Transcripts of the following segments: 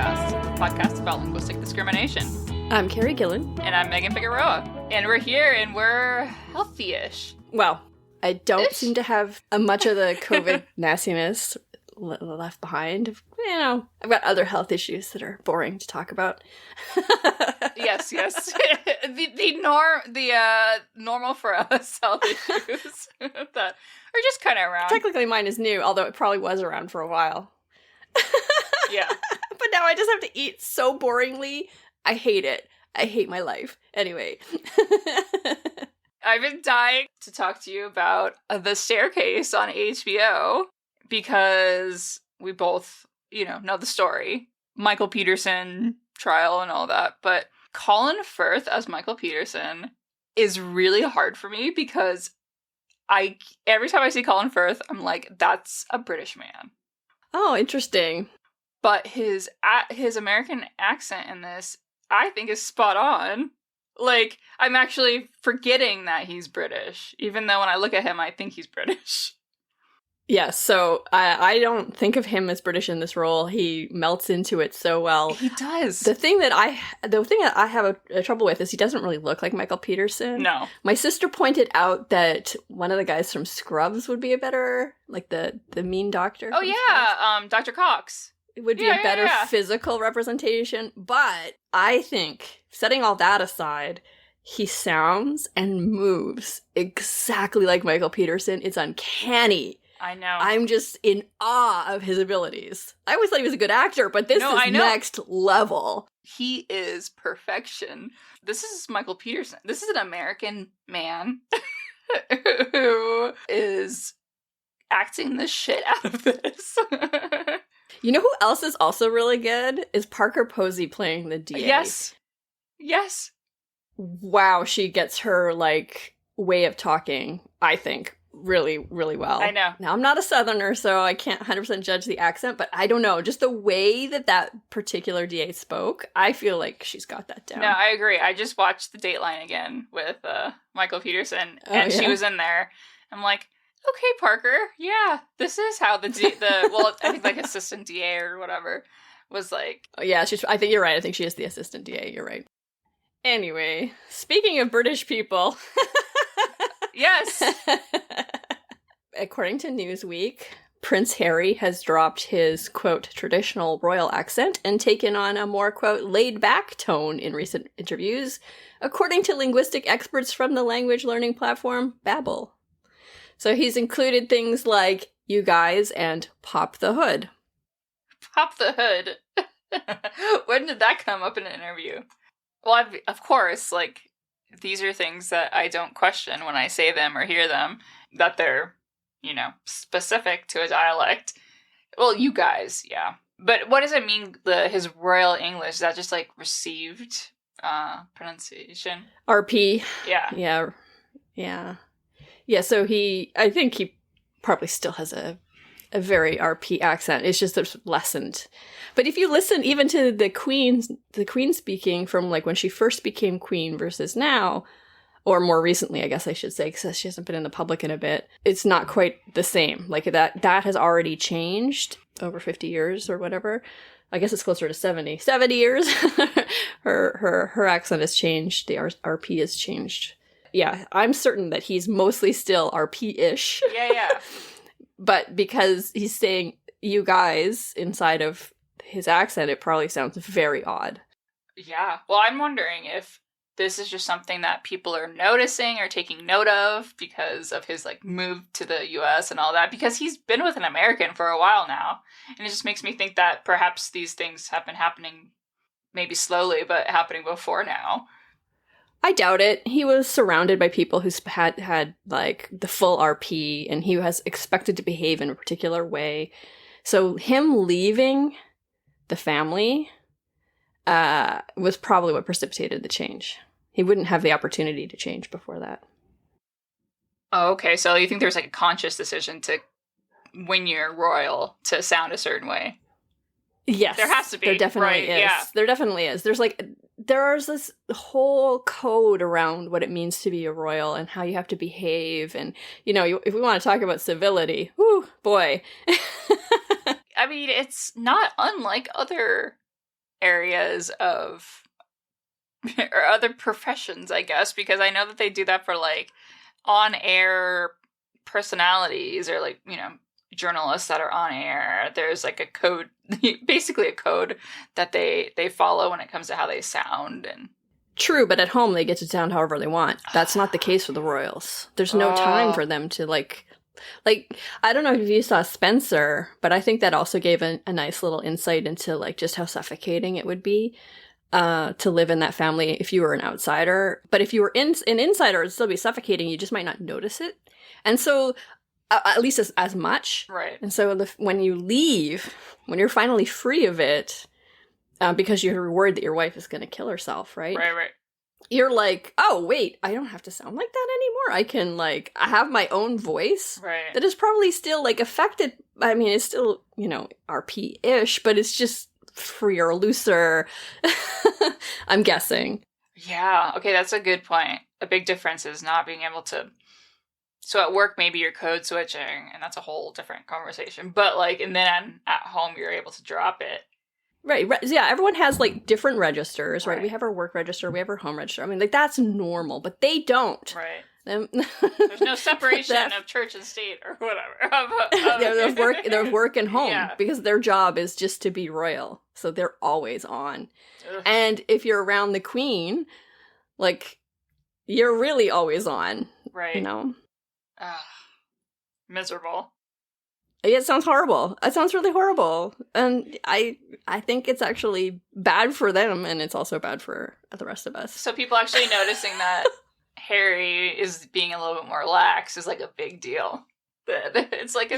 podcast about linguistic discrimination. I'm Carrie Gillen. And I'm Megan Figueroa. And we're here and we're healthy-ish. Well, I don't seem to have much of the COVID nastiness left behind. You know, I've got other health issues that are boring to talk about. Yes. the normal for us health issues that are just kind of around. Technically mine is new, although it probably was around for a while. Yeah. But now I just have to eat so boringly. I hate it. I hate my life. Anyway. I've been dying to talk to you about The Staircase on HBO because we both, know the story. Michael Peterson trial and all that. But Colin Firth as Michael Peterson is really hard for me because every time I see Colin Firth, I'm like, that's a British man. Oh, interesting. But his American accent in this, I think, is spot on. Like, I'm actually forgetting that he's British, even though when I look at him, I think he's British. Yeah, so I don't think of him as British in this role. He melts into it so well. He does. The thing that I have a trouble with is he doesn't really look like Michael Peterson. No. My sister pointed out that one of the guys from Scrubs would be a better, like the mean doctor. Oh yeah, Dr. Cox. It would be a better physical representation. But I think, setting all that aside, he sounds and moves exactly like Michael Peterson. It's uncanny. I know. I'm just in awe of his abilities. I always thought he was a good actor, but this is next level. He is perfection. This is Michael Peterson. This is an American man who is acting the shit out of this. You know who else is also really good? Is Parker Posey playing the DA. Yes. Wow, she gets her, way of talking, I think, really, really well. I know. Now, I'm not a Southerner, so I can't 100% judge the accent, but I don't know. Just the way that particular DA spoke, I feel like she's got that down. No, I agree. I just watched The Dateline again with Michael Peterson, and she was in there. I'm like, okay, Parker, yeah, this is how I think assistant DA or whatever was like. Oh, yeah, I think you're right. I think she is the assistant DA. You're right. Anyway, speaking of British people. Yes. According to Newsweek, Prince Harry has dropped his, quote, traditional royal accent and taken on a more, quote, laid-back tone in recent interviews, according to linguistic experts from the language learning platform Babbel. So he's included things like you guys and pop the hood. Pop the hood. When did that come up in an interview? Well, of course, these are things that I don't question when I say them or hear them, that they're, specific to a dialect. Well, you guys, yeah. But what does it mean, his royal English? Is that just, received pronunciation? RP. Yeah. Yeah, so I think he probably still has a very RP accent. It's just there's lessened. But if you listen even to the queen speaking from when she first became queen versus now, or more recently, I guess I should say, because she hasn't been in the public in a bit, it's not quite the same. That has already changed over 50 years or whatever. I guess it's closer to 70. 70 years. her accent has changed. The RP has changed. Yeah, I'm certain that he's mostly still RP-ish. Yeah. But because he's saying you guys inside of his accent, it probably sounds very odd. Yeah. Well, I'm wondering if this is just something that people are noticing or taking note of because of his move to the US and all that, because he's been with an American for a while now. And it just makes me think that perhaps these things have been happening maybe slowly, but happening before now. I doubt it. He was surrounded by people who had the full RP, and he was expected to behave in a particular way. So him leaving the family was probably what precipitated the change. He wouldn't have the opportunity to change before that. Oh, okay. So you think there's a conscious decision to, when you're royal, to sound a certain way? Yes. There has to be. There definitely is. Yeah. There definitely is. There's this whole code around what it means to be a royal and how you have to behave. And, if we want to talk about civility, whoo, boy. I mean, it's not unlike other areas of or other professions, I guess, because I know that they do that for like on-air personalities or like, journalists that are on air. There's like a code, basically a code that they follow when it comes to how they sound. And true, but at home they get to sound however they want. That's not the case for the royals. There's no time for them to like I don't know if you saw Spencer, but I think that also gave a nice little insight into like just how suffocating it would be to live in that family if you were an outsider. But if you were an insider, it'd still be suffocating. You just might not notice it. And so, at least as much. Right. And so when you leave, when you're finally free of it, because you're worried that your wife is going to kill herself, right? Right. You're like, oh, wait, I don't have to sound like that anymore. I can, like, I have my own voice. Right. That is probably still, like, affected. I mean, it's still, RP-ish, but it's just freer, looser. I'm guessing. Yeah. Okay, that's a good point. A big difference is not being able to. So at work, maybe you're code switching, and that's a whole different conversation. But like, and then at home, you're able to drop it. Right. Yeah, everyone has like different registers, right? We have our work register, we have our home register. I mean, like that's normal, but they don't. Right. There's no separation of church and state or whatever. There's work and home because their job is just to be royal. So they're always on. Ugh. And if you're around the queen, like you're really always on. Right. Miserable. Yeah, it sounds horrible. It sounds really horrible. And I think it's actually bad for them, and it's also bad for the rest of us. So people actually noticing that Harry is being a little bit more lax is like a big deal. It's like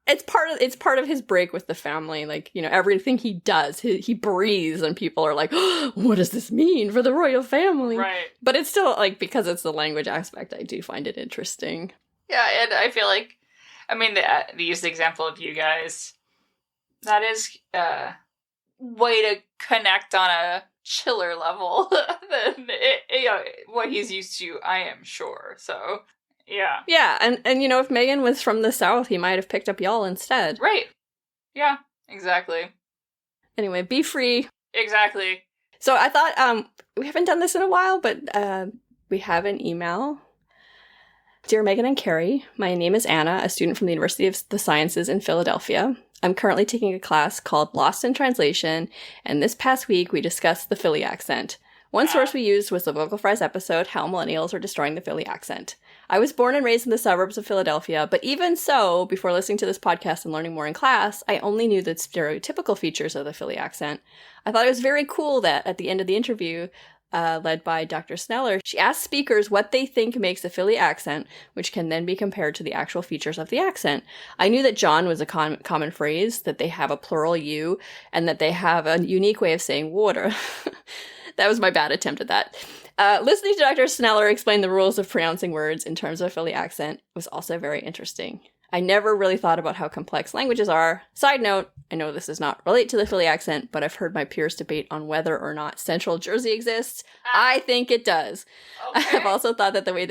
it's part of his break with the family. Like, everything he does, he breathes, and people are like, oh, what does this mean for the royal family? Right. But it's still, like, because it's the language aspect, I do find it interesting. Yeah, and I feel like, I mean, they use the example of you guys. That is a way to connect on a chiller level than what he's used to, I am sure. So, yeah. Yeah, and if Meghan was from the South, he might have picked up y'all instead. Right. Yeah, exactly. Anyway, be free. Exactly. So I thought, we haven't done this in a while, but we have an email. Dear Megan and Carrie, my name is Anna, a student from the University of the Sciences in Philadelphia. I'm currently taking a class called Lost in Translation, and this past week we discussed the Philly accent. One source we used was the Vocal Fries episode, How Millennials Are Destroying the Philly Accent. I was born and raised in the suburbs of Philadelphia, but even so, before listening to this podcast and learning more in class, I only knew the stereotypical features of the Philly accent. I thought it was very cool that at the end of the interview, led by Dr. Sneller, she asked speakers what they think makes a Philly accent, which can then be compared to the actual features of the accent. I knew that John was a common phrase, that they have a plural U, and that they have a unique way of saying water. That was my bad attempt at that. Listening to Dr. Sneller explain the rules of pronouncing words in terms of a Philly accent was also very interesting. I never really thought about how complex languages are. Side note, I know this does not relate to the Philly accent, but I've heard my peers debate on whether or not Central Jersey exists. I think it does. Okay. I've also thought that the way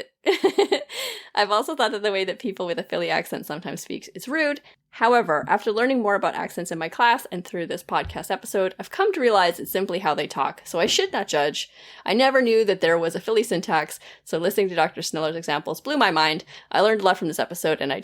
that people with a Philly accent sometimes speak is rude. However, after learning more about accents in my class and through this podcast episode, I've come to realize it's simply how they talk, so I should not judge. I never knew that there was a Philly syntax, so listening to Dr. Sneller's examples blew my mind. I learned a lot from this episode, and I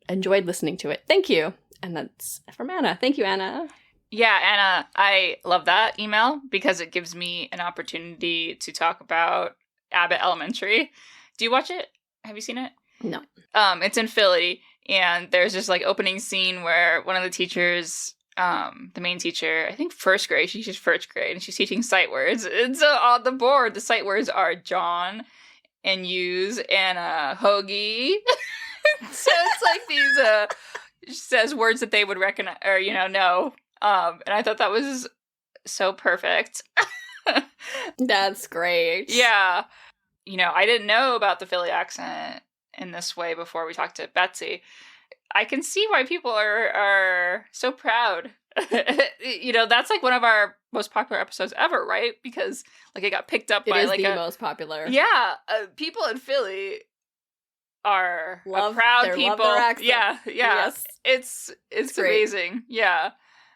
enjoyed listening to it. Thank you. And that's from Anna. Thank you, Anna. Yeah, Anna, I love that email because it gives me an opportunity to talk about Abbott Elementary. Do you watch it? Have you seen it? No. It's in Philly. And there's this like opening scene where one of the teachers, the main teacher, I think first grade, she teaches first grade, and she's teaching sight words. And so on the board, the sight words are John and use and hoagie. So it's like these, she says words that they would recognize or, know. And I thought that was so perfect. That's great. Yeah. I didn't know about the Philly accent in this way before we talked to Betsy. I can see why people are so proud. That's like one of our most popular episodes ever, right? Because like it got picked up by like the most popular. Yeah, people in Philly are proud people. Love their accent. Yeah. Yes. It's amazing. Yeah.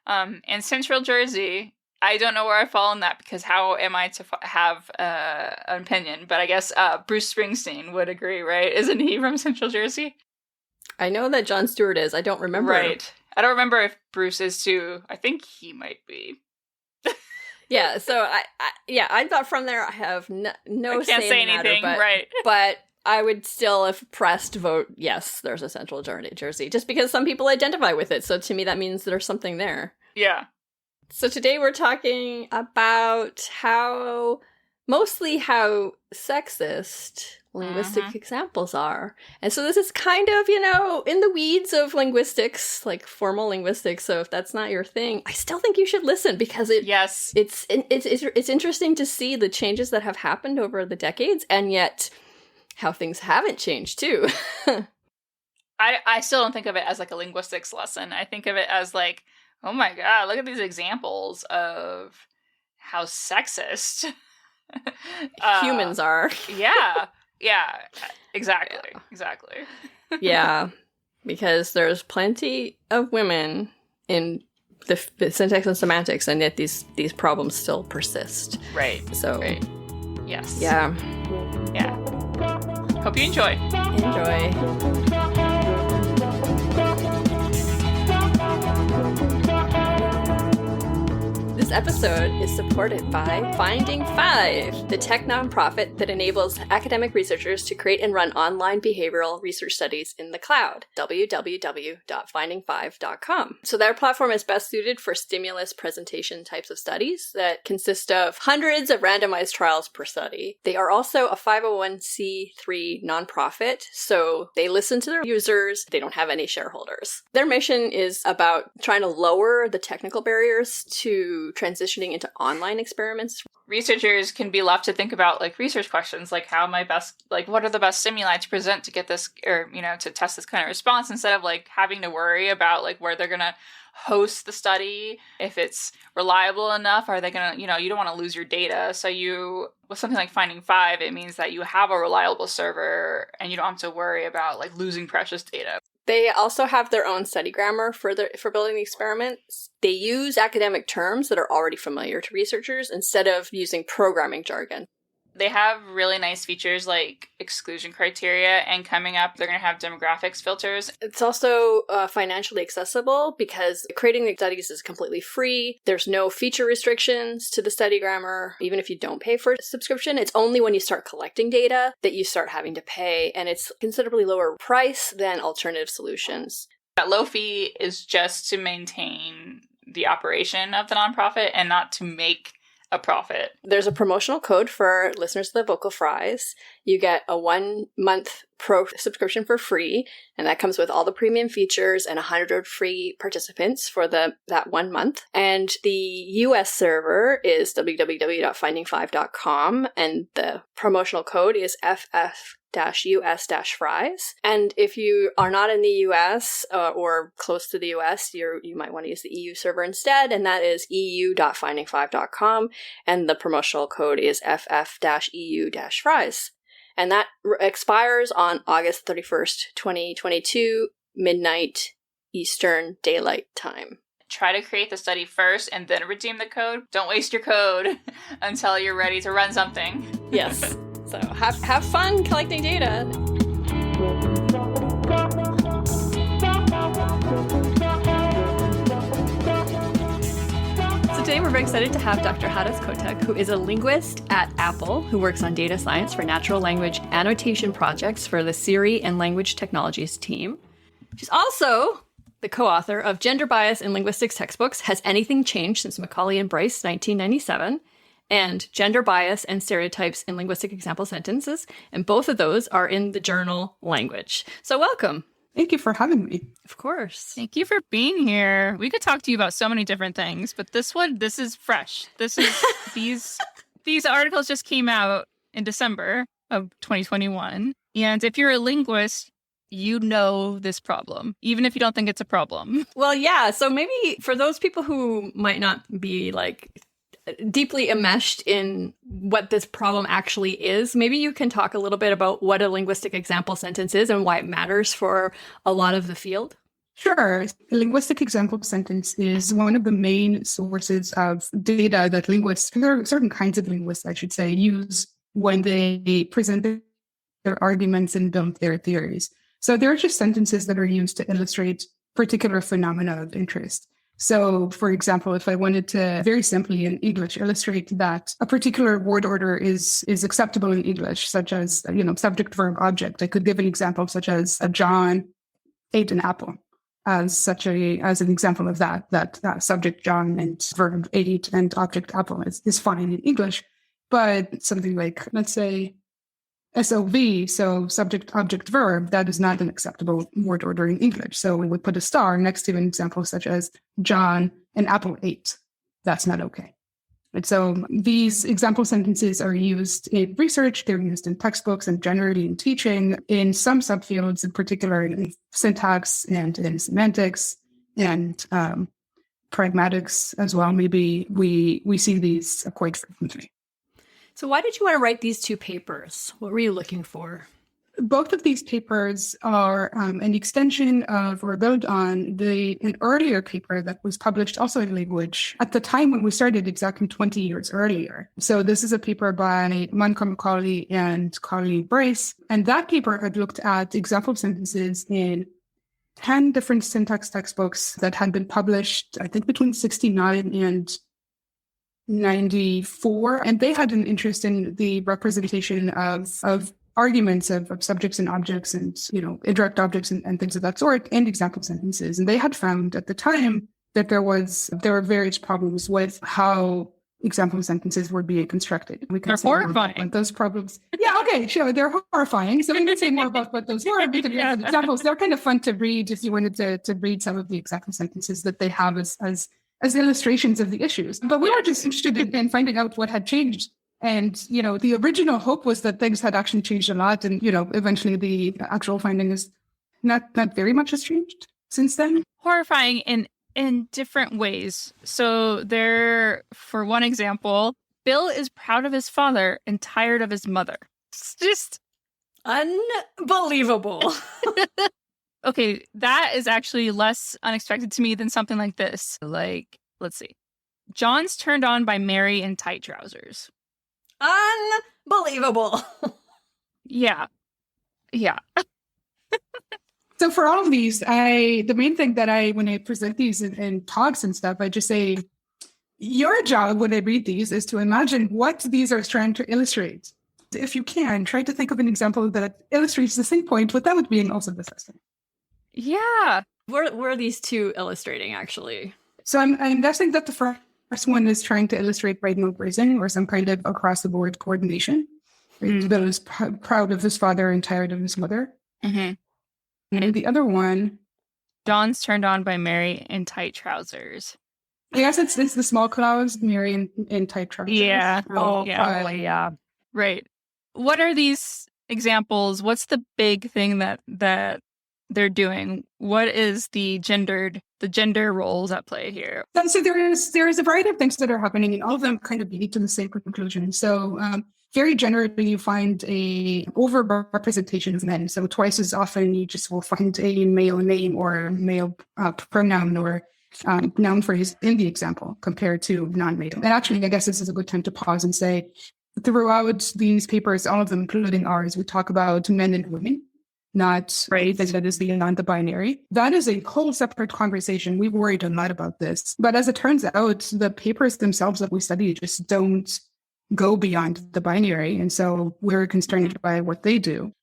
And Central Jersey I don't know where I fall on that, because how am I to have an opinion? But I guess Bruce Springsteen would agree, right? Isn't he from Central Jersey? I know that Jon Stewart is. I don't remember. Right. I don't remember if Bruce is too. I think he might be. Yeah, so I'm not from there. I have no I can't say anything, matter, right? But I would still, if pressed, vote yes, there's a Central Jersey, just because some people identify with it. So to me, that means there's something there. Yeah. So today we're talking about mostly how sexist linguistic examples are. And so this is kind of, in the weeds of linguistics, like formal linguistics. So if that's not your thing, I still think you should listen, because it's interesting to see the changes that have happened over the decades, and yet how things haven't changed too. I still don't think of it as like a linguistics lesson. I think of it as like, oh my God, look at these examples of how sexist humans are. Yeah, exactly. Yeah, because there's plenty of women in the syntax and semantics, and yet these problems still persist. Right. So, right. Yes. Yeah. Yeah. Hope you enjoy. This episode is supported by Finding Five, the tech nonprofit that enables academic researchers to create and run online behavioral research studies in the cloud. www.finding5.com. So their platform is best suited for stimulus presentation types of studies that consist of hundreds of randomized trials per study. They are also a 501c3 nonprofit, so they listen to their users. They don't have any shareholders. Their mission is about trying to lower the technical barriers to transitioning into online experiments. Researchers can be left to think about like research questions, like what are the best stimuli to present to get this, or to test this kind of response, instead of like having to worry about like where they're gonna host the study, if it's reliable enough, are they gonna, you don't want to lose your data. So with something like Finding Five, it means that you have a reliable server and you don't have to worry about like losing precious data. They also have their own study grammar for building the experiments. They use academic terms that are already familiar to researchers instead of using programming jargon. They have really nice features like exclusion criteria, and coming up, they're going to have demographics filters. It's also financially accessible because creating the studies is completely free. There's no feature restrictions to the study grammar, even if you don't pay for a subscription. It's only when you start collecting data that you start having to pay, and it's considerably lower price than alternative solutions. That low fee is just to maintain the operation of the nonprofit and not to make a profit. There's a promotional code for listeners of the Vocal Fries. You get a 1-month pro subscription for free, and that comes with all the premium features and 100 free participants for that 1 month. And the US server is www.finding5.com, and the promotional code is FF-US-fries. And if you are not in the US or close to the US, you might want to use the EU server instead, and that is eu.finding5.com, and the promotional code is FF-EU-fries. And that expires on August 31st, 2022, midnight Eastern Daylight Time. Try to create the study first and then redeem the code. Don't waste your code until you're ready to run something. Yes. So have fun collecting data. Today we're very excited to have Dr. Hadas Kotek, who is a linguist at Apple, who works on data science for natural language annotation projects for the Siri and Language Technologies team. She's also the co-author of Gender Bias in Linguistics Textbooks, Has Anything Changed Since Macaulay and Bryce, 1997, and Gender Bias and Stereotypes in Linguistic Example Sentences, and both of those are in the journal Language. So welcome. Thank you for having me. Of course. Thank you for being here. We could talk to you about so many different things, but this is fresh. This is these articles just came out in December of 2021. And if you're a linguist, you know this problem, even if you don't think it's a problem. Well, yeah. So maybe for those people who might not be like deeply enmeshed in what this problem actually is, maybe you can talk a little bit about what a linguistic example sentence is and why it matters for a lot of the field. Sure. A linguistic example sentence is one of the main sources of data that linguists, certain kinds of linguists, I should say, use when they present their arguments and build their theories. So there are just sentences that are used to illustrate particular phenomena of interest. So, for example, if I wanted to very simply in English illustrate that a particular word order is acceptable in English, such as, subject, verb, object, I could give an example such as John ate an apple as an example of that subject John and verb ate and object apple is fine in English. But something like, let's say, SOV, so subject, object, verb, that is not an acceptable word order in English. So we would put a star next to an example such as John and apple ate. That's not okay. And so these example sentences are used in research, they're used in textbooks and generally in teaching, in some subfields, in particular in syntax and in semantics and pragmatics as well. Maybe we see these quite frequently. So why did you want to write these two papers? What were you looking for? Both of these papers are an extension of or build on an earlier paper that was published also in language at the time when we started, exactly 20 years earlier. So this is a paper by Montgomery Colley and Colley Brace. And that paper had looked at example sentences in 10 different syntax textbooks that had been published, I think, between 69 and 94. And they had an interest in the representation of arguments of subjects and objects and, indirect objects and things of that sort and example sentences. And they had found at the time that there were various problems with how example sentences were being constructed. They're horrifying. Those problems. Yeah, okay, sure. They're horrifying. So we can say more about what those were because examples, they're kind of fun to read if you wanted to read some of the example sentences that they have as illustrations of the issues. But we were just interested in finding out what had changed. And, the original hope was that things had actually changed a lot. And, eventually the actual finding is not very much has changed since then. Horrifying in different ways. So for one example, Bill is proud of his father and tired of his mother. It's just unbelievable. Okay, that is actually less unexpected to me than something like this. Like, let's see. John's turned on by Mary in tight trousers. Unbelievable. Yeah. So for all of these, the main thing that when I present these in talks and stuff, I just say, your job when I read these is to imagine what these are trying to illustrate. If you can, try to think of an example that illustrates the same point without being also disgusting. Yeah. What are these two illustrating, actually? So I'm guessing that the first one is trying to illustrate right mode raising or some kind of across-the-board coordination. Right? Bill is proud of his father and tired of his mother. Mm-hmm. And the other one... John's turned on by Mary in tight trousers. I guess it's the small clouds, Mary in tight trousers. Yeah. Probably, yeah. Right. What are these examples? What's the big thing that they're doing? What is the gender roles at play here? So there is a variety of things that are happening, and all of them kind of lead to the same conclusion. So very generally, you find a over-representation of men. So twice as often, you just will find a male name or male pronoun or noun phrase in the example compared to non-male. And actually, I guess this is a good time to pause and say, throughout these papers, all of them, including ours, we talk about men and women. Not right that is beyond the binary. That is a whole separate conversation. We worried a lot about this. But as it turns out, the papers themselves that we study just don't go beyond the binary. And so we're constrained by what they do.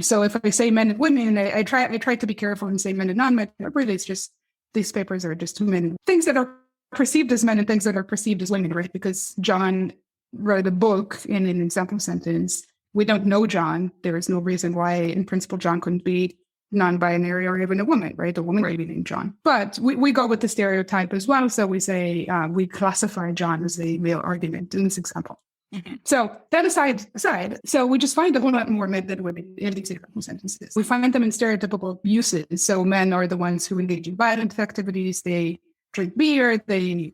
So if I say men and women, I try to be careful and say men and non-men. Really, it's just these papers are just men. Things that are perceived as men and things that are perceived as women, right? Because John wrote a book in an example sentence. We don't know John. There is no reason why, in principle, John couldn't be non-binary or even a woman, right? A woman could be named John. But we go with the stereotype as well. So we say we classify John as a male argument in this example. Mm-hmm. So that aside, so we just find a whole lot more men than women in these example sentences. We find them in stereotypical uses. So men are the ones who engage in violent activities. They drink beer. They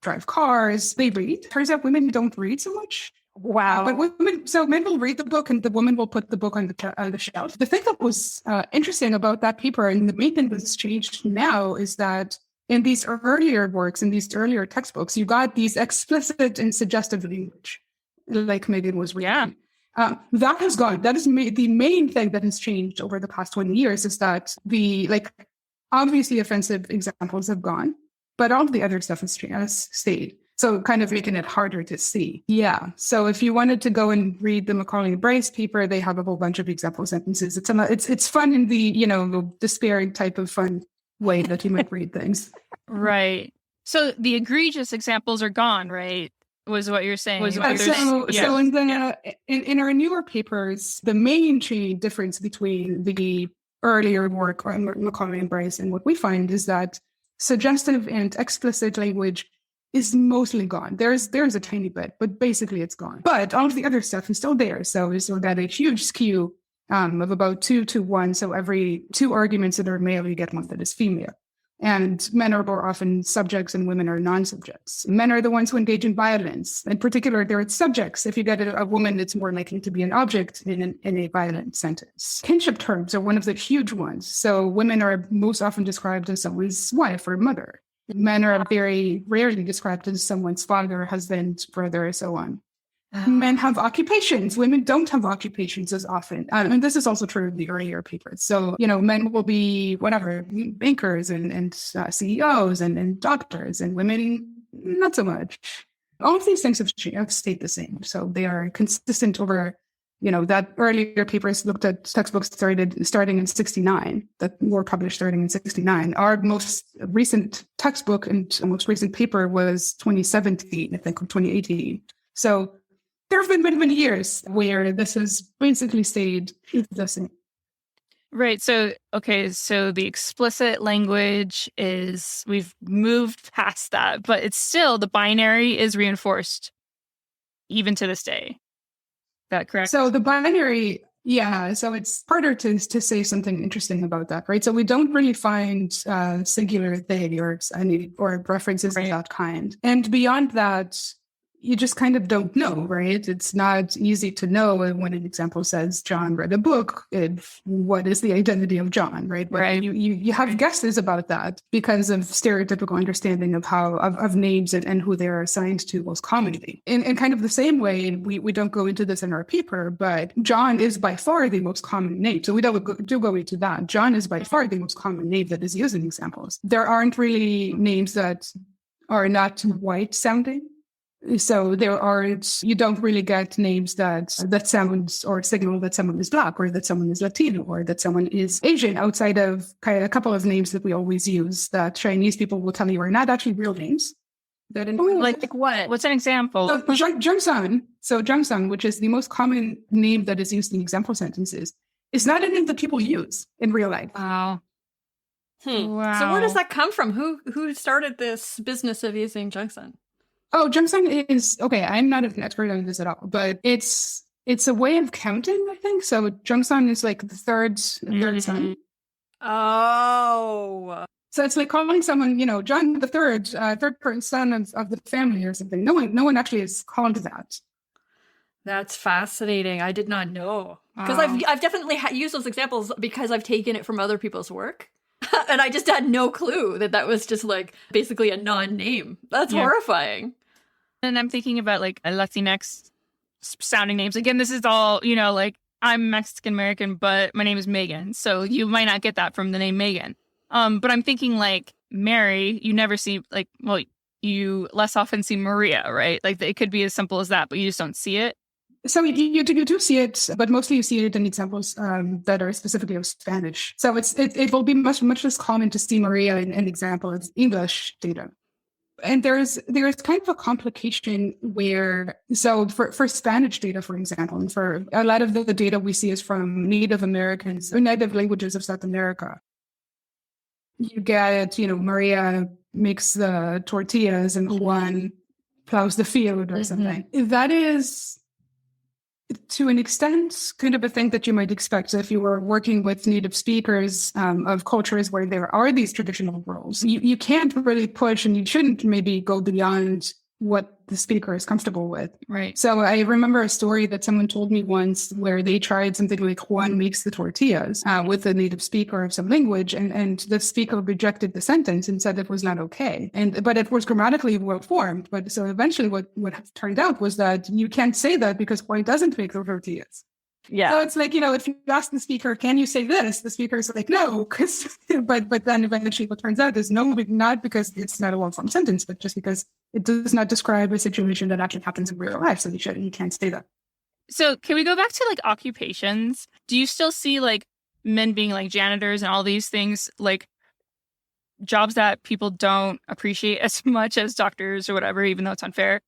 drive cars. They read. Turns out women don't read so much. Wow. But women, so men will read the book and the woman will put the book on the shelf. The thing that was interesting about that paper, and the main thing that's changed now, is that in these earlier works, in these earlier textbooks, you got these explicit and suggestive language, like Megan was reading. That has gone. That is the main thing that has changed over the past 20 years is that the obviously offensive examples have gone, but all of the other stuff has stayed. So kind of making it harder to see. Yeah. So if you wanted to go and read the Macaulay and Bryce paper, they have a whole bunch of example sentences. It's fun in the, the despairing type of fun way that you might read things. Right. So the egregious examples are gone, right? Was what you're saying. So in our newer papers, the main difference between the earlier work on Macaulay and Bryce and what we find is that suggestive and explicit language is mostly gone. There's a tiny bit, but basically it's gone. But all of the other stuff is still there. So got a huge skew of about 2 to 1. So every 2 arguments that are male, you get one that is female. And men are more often subjects and women are non-subjects. Men are the ones who engage in violence. In particular, they're subjects. If you get a woman, it's more likely to be an object in a violent sentence. Kinship terms are one of the huge ones. So women are most often described as someone's wife or mother. Men are very rarely described as someone's father, husband, brother, so on. Men have occupations. Women don't have occupations as often. And this is also true of the earlier papers. So, men will be bankers and CEOs and doctors, and women, not so much. All of these things have stayed the same. So they are consistent over, that earlier papers looked at textbooks starting in 1969, that were published starting in 1969. Our most recent textbook and most recent paper was 2017, I think, or 2018. So there have been many years where this has basically stayed the same. Right. So, so the explicit language we've moved past that, but it's still, the binary is reinforced even to this day. Is that correct? So the binary, so it's harder to say something interesting about that, right? So we don't really find singular they or references of that kind. And beyond that, you just kind of don't know, right? It's not easy to know when an example says John read a book, what is the identity of John, right? But right. You have guesses about that because of stereotypical understanding of how of names and who they're assigned to most commonly. In kind of the same way, we don't go into this in our paper, but John is by far the most common name. So we do go into that. John is by far the most common name that is used in examples. There aren't really names that are not white sounding. So you don't really get names that sound or signal that someone is Black or that someone is Latino or that someone is Asian, outside of a couple of names that we always use that Chinese people will tell you are not actually real names. Like what? What's an example? Zhangsan. So Zhangsan, which is the most common name that is used in example sentences, is not a name that people use in real life. Wow. Wow. So where does that come from? Who started this business of using Zhangsan? Oh, Zhangsan is, I'm not an expert on this at all, but it's a way of counting, I think. So Zhangsan is like the third son. Oh. So it's like calling someone, John the third son of the family or something. No one actually is called that. That's fascinating. I did not know. Because I've definitely used those examples because I've taken it from other people's work. And I just had no clue that was just like basically a non-name. That's horrifying. And I'm thinking about like a Latinx sounding names. Again, this is all, like I'm Mexican American, but my name is Megan. So you might not get that from the name Megan. But I'm thinking like Mary, you never see you less often see Maria, right? Like it could be as simple as that, but you just don't see it. So you do see it, but mostly you see it in examples that are specifically of Spanish. So it will be much less common to see Maria in an example of English data. And there's kind of a complication where, so for Spanish data, for example, and for a lot of the data we see is from Native Americans or native languages of South America. You get, Maria makes the tortillas and Juan plows the field or something. That is, to an extent, kind of a thing that you might expect if you were working with native speakers of cultures where there are these traditional roles. You can't really push, and you shouldn't maybe go beyond what the speaker is comfortable with. Right. So I remember a story that someone told me once where they tried something like Juan makes the tortillas with a native speaker of some language, and the speaker rejected the sentence and said it was not okay. But it was grammatically well formed. But so eventually what turned out was that you can't say that because Juan doesn't make the tortillas. Yeah. So it's like, if you ask the speaker, can you say this? The speaker is like, no, but then eventually what turns out is no, not because it's not a well-formed sentence, but just because it does not describe a situation that actually happens in real life. So you can't say that. So can we go back to like occupations? Do you still see like men being like janitors and all these things, like jobs that people don't appreciate as much as doctors or whatever, even though it's unfair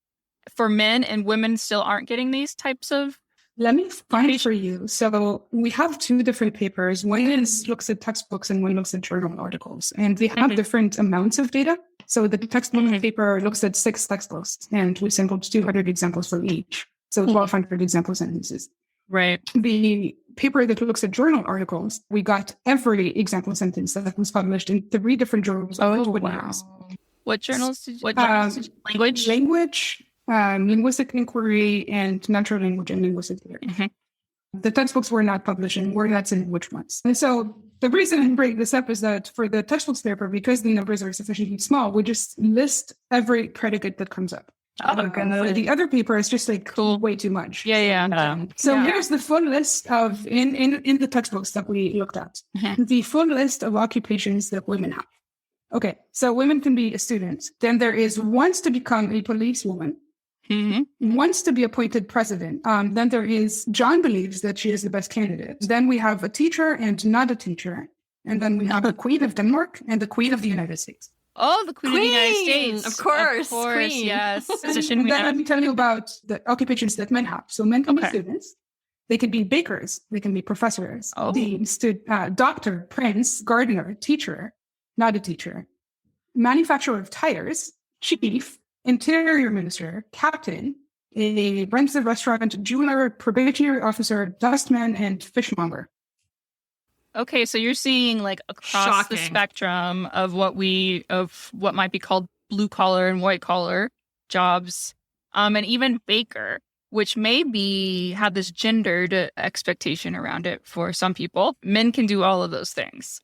for men, and women still aren't getting these types of? Let me find for you. So we have two different papers. One looks at textbooks and one looks at journal articles. And they have different amounts of data. So the textbook paper looks at 6 textbooks, and we sampled 200 examples for each. So 1,200 example sentences. Right. The paper that looks at journal articles, we got every example sentence that was published in 3 different journals. What journals did you? Language? Language. Linguistic inquiry and natural language and linguistic theory. The textbooks were not published and were not saying which ones. And so the reason I bring this up is that for the textbooks paper, because the numbers are sufficiently small, we just list every predicate that comes up. The other paper is just like way too much. So here's the full list of in the textbooks that we looked at. The full list of occupations that women have. Okay, so women can be a student. Then there is wants to become a policewoman. Wants to be appointed president. Then there is John believes that she is the best candidate. Then we have a teacher and not a teacher. And then we have the Queen of Denmark and the Queen of the United States. Oh, the Queen of the United States. Of course. Queen. Yes. And then let me tell you about the occupations that men have. So men can be students. They can be bakers. They can be professors. Deans, doctor, prince, gardener, teacher, not a teacher. Manufacturer of tires, chief, interior minister, captain, a runs the restaurant, jeweler, probationary officer, dustman, and fishmonger. Okay, so you're seeing like across the spectrum of what might be called blue collar and white collar jobs, and even baker, which maybe have this gendered expectation around it for some people. Men can do all of those things.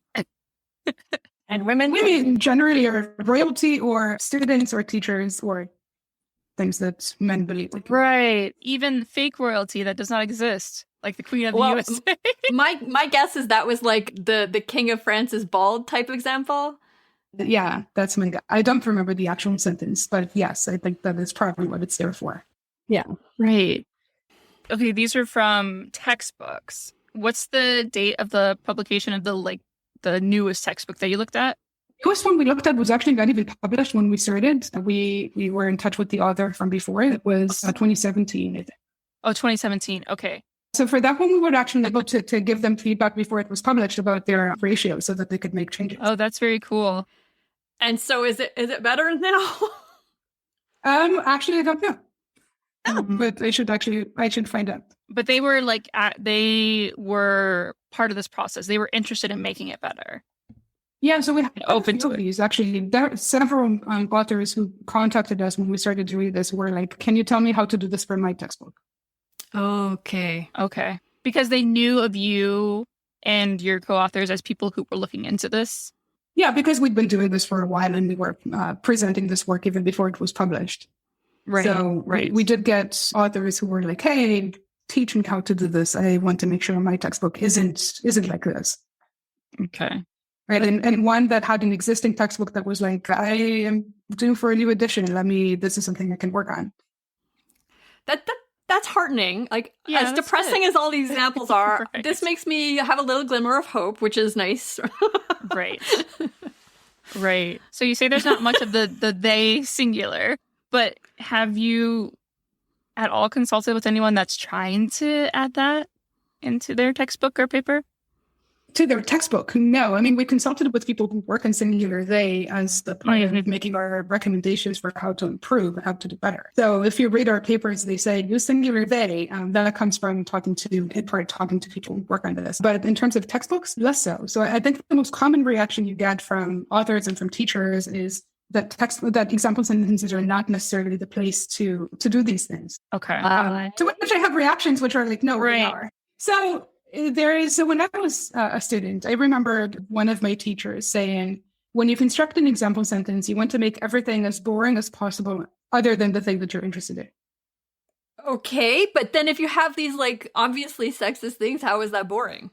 And women generally are royalty or students or teachers or things that men believe. Right. Even fake royalty that does not exist, like the Queen of the USA. my guess is that was like the King of France is bald type example. Yeah, that's my guess. I don't remember the actual sentence, but yes, I think that is probably what it's there for. Yeah. Right. Okay, these are from textbooks. What's the date of the publication of the newest textbook that you looked at? The newest one we looked at was actually not even published when we started. We were in touch with the author from before. It was 2017, I think. Oh, 2017. Okay. So for that one, we were actually able to give them feedback before it was published about their ratio so that they could make changes. Oh, that's very cool. And so is it better now? Actually, I don't know. But I should find out. But they were they were part of this process. They were interested in making it better. Yeah, so we have open to these. Actually, there are several authors who contacted us when we started to read this. Were like, "Can you tell me how to do this for my textbook?" Okay. Because they knew of you and your co-authors as people who were looking into this. Yeah, because we'd been doing this for a while and we were presenting this work even before it was published. Right. So we did get authors who were like, "Hey, teach me how to do this. I want to make sure my textbook isn't like this." Okay. Right. And one that had an existing textbook that was like, "I am due for a new edition. This is something I can work on." That's heartening. Like, as depressing as all these examples are, this makes me have a little glimmer of hope, which is nice. Right. Right. So you say there's not much of the they singular, but have you at all consulted with anyone that's trying to add that into their textbook or paper? To their textbook? No. I mean, we consulted with people who work in singular they as the part of making our recommendations for how to improve and how to do better. So if you read our papers, they say use singular they. That comes from talking to people who work on this. But in terms of textbooks, less so. So I think the most common reaction you get from authors and from teachers is, that example sentences are not necessarily the place to do these things. Okay. To which I have reactions which are like, no, Right. they are. So so when I was a student, I remembered one of my teachers saying, when you construct an example sentence, you want to make everything as boring as possible, other than the thing that you're interested in. Okay, but then if you have these like obviously sexist things, how is that boring?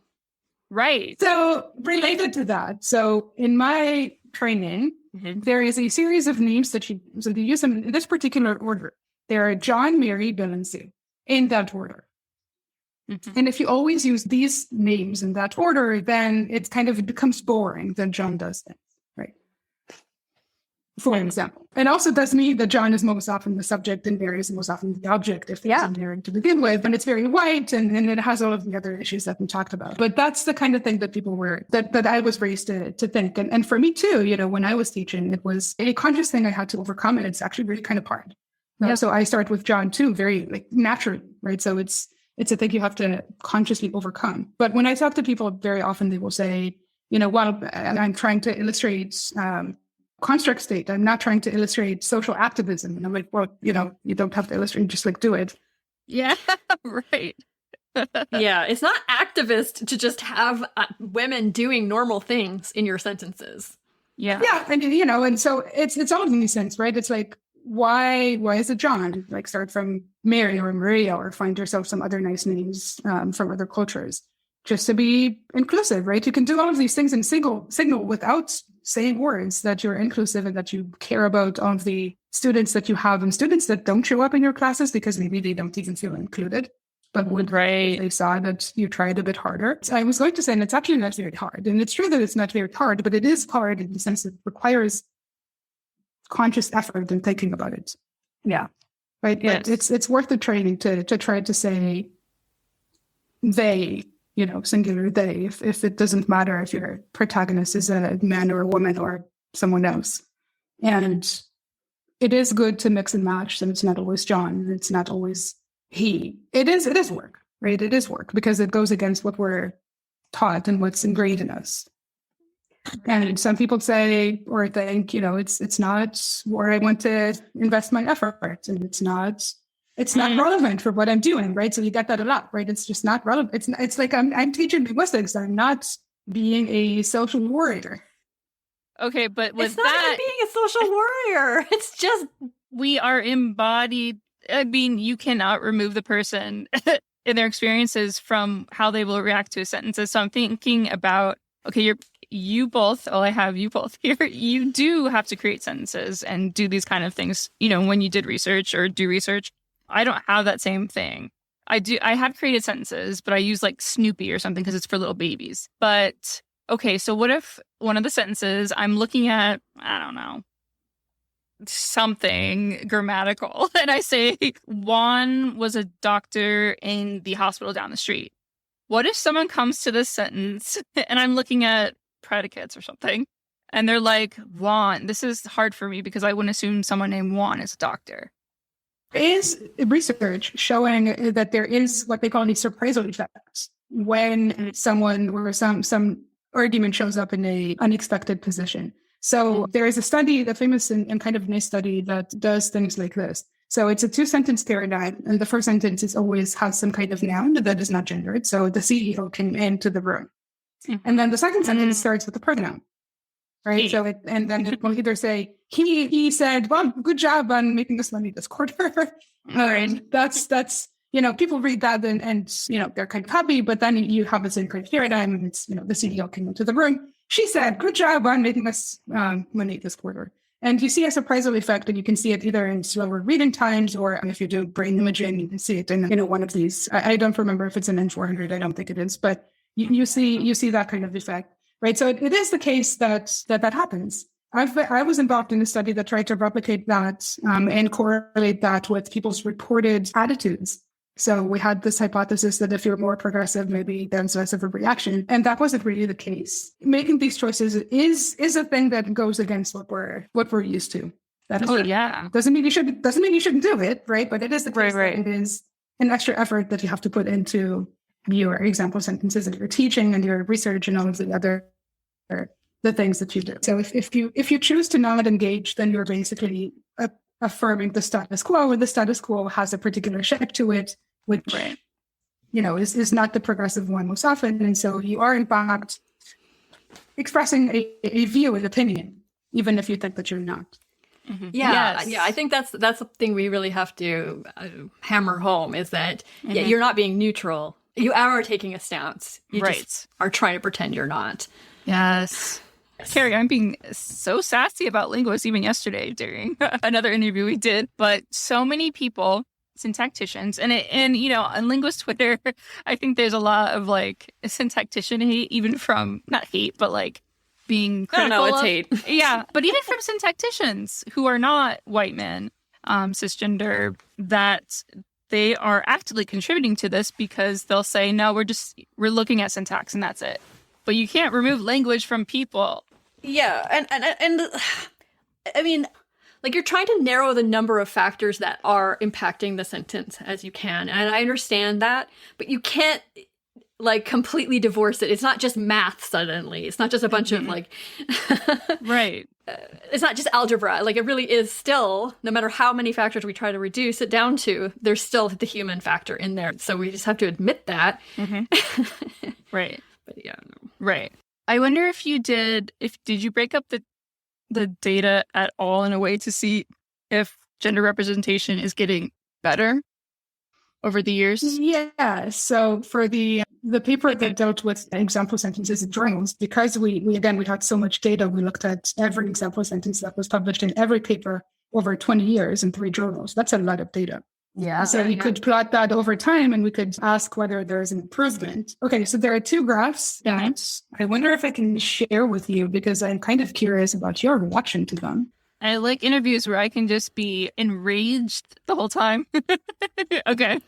Right. So related to that, so in my training, there is a series of names that you use them in this particular order. There are John, Mary, Bill, and Sue, in that order. And if you always use these names in that order, then it becomes boring that John does things, right? For example. It also does mean that John is most often the subject and Mary is most often the object if there's a Mary to begin with. And it's very white and it has all of the other issues that we talked about. But that's the kind of thing that people that I was raised to think. And for me too, when I was teaching, it was a conscious thing I had to overcome. And it's actually really kind of hard. So I start with John too, very like naturally, right? So it's a thing you have to consciously overcome. But when I talk to people, very often they will say, well, I'm trying to illustrate construct state. I'm not trying to illustrate social activism. And I'm like, well, you don't have to illustrate, just like do it. Yeah, right. Yeah, it's not activist to just have women doing normal things in your sentences. Yeah. Yeah, and and so it's all in these sense, right? It's like, why is it John? Like start from Mary or Maria or find yourself some other nice names from other cultures, just to be inclusive, right? You can do all of these things in signal without saying words that you're inclusive and that you care about all of the students that you have and students that don't show up in your classes because maybe they don't even feel included, but would if they saw that you tried a bit harder. So I was going to say, and it's actually not very hard. And it's true that it's not very hard, but it is hard in the sense that it requires conscious effort in thinking about it. Yeah. Right. Yes. But it's worth the training to try to say they, singular they, if it doesn't matter if your protagonist is a man or a woman or someone else. And it is good to mix and match, and it's not always John, it's not always he. It is work, right? It is work because it goes against what we're taught and what's ingrained in us. And some people say or think, it's not where I want to invest my effort, and it's not relevant for what I'm doing, right? So you get that a lot, right? It's just not relevant. It's like I'm teaching linguistics. I'm not being a social warrior. Okay, but with it's not even being a social warrior. It's just we are embodied. I mean, you cannot remove the person in their experiences from how they will react to sentences. So I'm thinking about, okay, you both, I have you both here. You do have to create sentences and do these kind of things, when you did research or do research. I don't have that same thing. I have created sentences, but I use like Snoopy or something because it's for little babies. But okay, so what if one of the sentences I'm looking at, I don't know, something grammatical, and I say Juan was a doctor in the hospital down the street. What if someone comes to this sentence and I'm looking at predicates or something, and they're like, Juan, this is hard for me because I wouldn't assume someone named Juan is a doctor. There is research showing that there is what they call the surprisal effects when someone or some argument shows up in a unexpected position. So there is a study, the famous and kind of nice study that does things like this. So it's a 2-sentence paradigm, and the first sentence is always has some kind of noun that is not gendered. So the CEO came into the room. And then the second sentence starts with a pronoun, right? So and then it will either say, he said, well, good job on making us money this quarter. And that's people read that and they're kind of happy, but then you have the same kind of paradigm, and it's, the CEO came into the room. She said, good job on making us money this quarter. And you see a surprisal effect, and you can see it either in slower reading times, or if you do brain imaging, you can see it in one of these. I don't remember if it's an N400. I don't think it is, but you see that kind of effect, right? So it is the case that happens. I was involved in a study that tried to replicate that and correlate that with people's reported attitudes. So we had this hypothesis that if you're more progressive, maybe there's less of a reaction. And that wasn't really the case. Making these choices is a thing that goes against what we're used to. That is doesn't mean you shouldn't do it, right? But it is the case that it is an extra effort that you have to put into your example sentences and your teaching and your research and all of the other the things that you do. So if you choose to not engage, then you're basically affirming the status quo, and the status quo has a particular shape to it, which is not the progressive one most often. And so you are in fact expressing a view, an opinion, even if you think that you're not. Mm-hmm. Yeah, I think that's the thing we really have to hammer home is that you're not being neutral. You are taking a stance. You just are trying to pretend you're not. Yes. Carrie, I'm being so sassy about linguists even yesterday during another interview we did, but so many people, syntacticians, and on linguist Twitter, I think there's a lot of like syntactician hate, even from not hate, but like being critical. I don't know, it's hate. Yeah, but even from syntacticians who are not white men, cisgender, that they are actively contributing to this because they'll say, no, we're looking at syntax and that's it. But you can't remove language from people. Yeah, and I mean, like you're trying to narrow the number of factors that are impacting the sentence as you can. And I understand that, but you can't like completely divorce it. It's not just math suddenly. It's not just a bunch of like... Right. It's not just algebra. Like it really is still, no matter how many factors we try to reduce it down to, there's still the human factor in there. So we just have to admit that. Mm-hmm. Right. But yeah. No. Right. I wonder if did you break up the data at all in a way to see if gender representation is getting better over the years? Yeah. So for the paper that dealt with example sentences and journals, because we had so much data, we looked at every example sentence that was published in every paper over 20 years in 3 journals. That's a lot of data. Yeah. So we could plot that over time and we could ask whether there's an improvement. Okay, so there are 2 graphs that I wonder if I can share with you because I'm kind of curious about your reaction to them. I like interviews where I can just be enraged the whole time. Okay.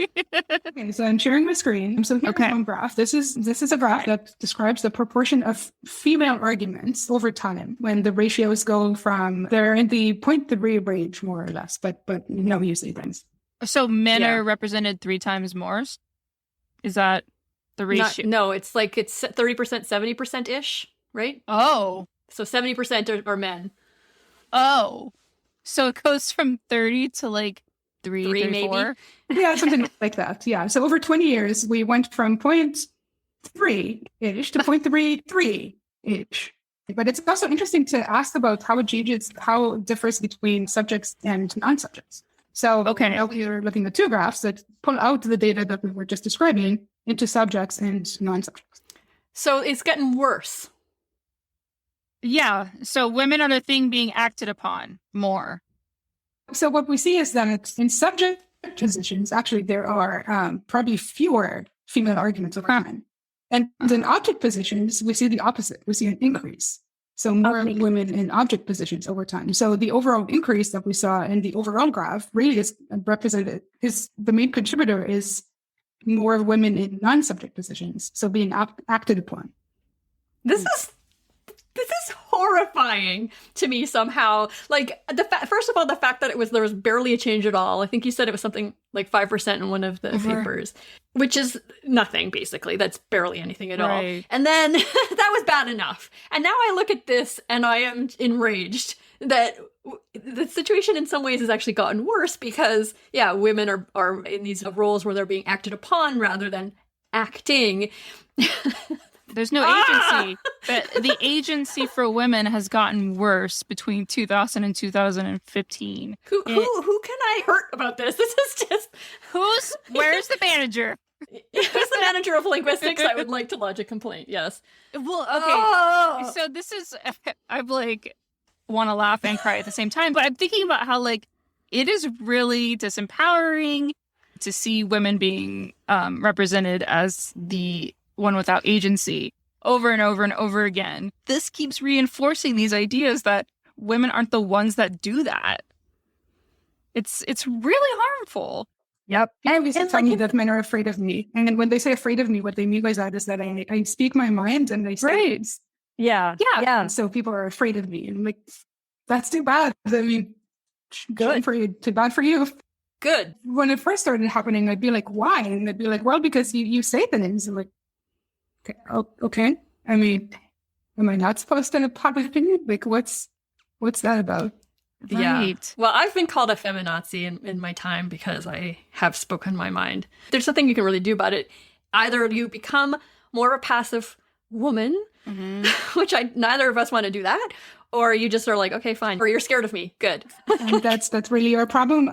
Okay, so I'm sharing my screen. So here's one graph. This is a graph that describes the proportion of female arguments over time when the ratios go from, they're in the 0.3 range more or less, but no usually things. So men are represented 3 times more? Is that the ratio? No, it's 30%, 70%-ish, right? Oh. So 70% are men. Oh. So it goes from 30 to like 3 maybe? Yeah, something like that. Yeah. So over 20 years, we went from 0.3-ish to 0.33-ish. But it's also interesting to ask about how it differs between subjects and non-subjects. So now we're looking at 2 graphs that pull out the data that we were just describing into subjects and non-subjects. So it's getting worse. Yeah. So women are the thing being acted upon more. So what we see is that in subject positions, actually, there are probably fewer female arguments over time. And in object positions, we see the opposite. We see an increase. So more women in object positions over time. So the overall increase that we saw in the overall graph really is represented, is the main contributor is more women in non-subject positions. So being acted upon. This is horrifying to me somehow. Like first of all, the fact that there was barely a change at all. I think you said it was something like 5% in one of the papers, which is nothing basically. That's barely anything at all. And then that was bad enough. And now I look at this and I am enraged that the situation in some ways has actually gotten worse because women are in these roles where they're being acted upon rather than acting. There's no agency, but the agency for women has gotten worse between 2000 and 2015. Who can I hurt about this? This is just where's the manager? Who's the manager of linguistics? I would like to lodge a complaint. Yes. Well, okay. So this is I'm like want to laugh and cry at the same time, but I'm thinking about how like it is really disempowering to see women being represented as the one without agency over and over and over again. This keeps reinforcing these ideas that women aren't the ones that do that. It's really harmful. Yep. And we tell me that men are afraid of me. And when they say afraid of me, what they mean by that is that I speak my mind and I say things. Yeah. So people are afraid of me. And I'm like, that's too bad. I mean, good for you. Too bad for you. Good. When it first started happening, I'd be like, why? And they'd be like, well, because you say things. I'm like, okay. I mean, Am I not supposed to have an opinion? Like, what's that about? Yeah. Right. Well, I've been called a feminazi in my time because I have spoken my mind. There's nothing you can really do about it. Either you become more of a passive woman, which neither of us want to do that, or you just are like, okay, fine. Or you're scared of me. Good. And that's really our problem.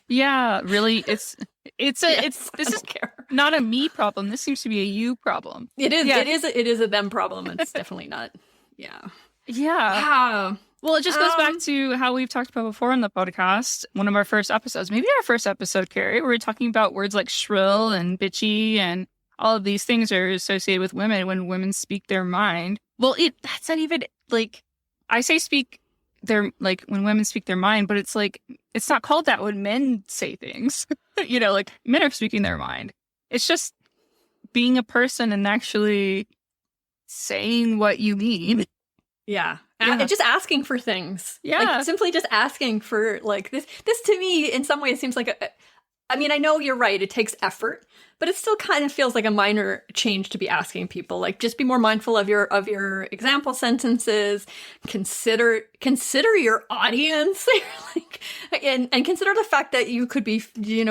Yeah, really. This is care. not a me problem. This seems to be a you problem. It is. Yeah. It is a them problem. It's definitely not. Yeah. Yeah. Well, it just goes back to how we've talked about before on the podcast. One of our first episodes, maybe our first episode, Carrie, where we're talking about words like shrill and bitchy, and all of these things are associated with women when women speak their mind. Well, that's not even like, I say speak their, like when women speak their mind, but it's like, it's not called that when men say things. Like men are speaking their mind. It's just being a person and actually saying what you mean. Yeah. Yeah. Just asking for things. Yeah. Like, simply just asking for, like, this to me, in some ways, seems like I mean, I know you're right. It takes effort, but it still kind of feels like a minor change to be asking people. Like, just be more mindful of your example sentences. Consider your audience, like, and consider the fact that you could be,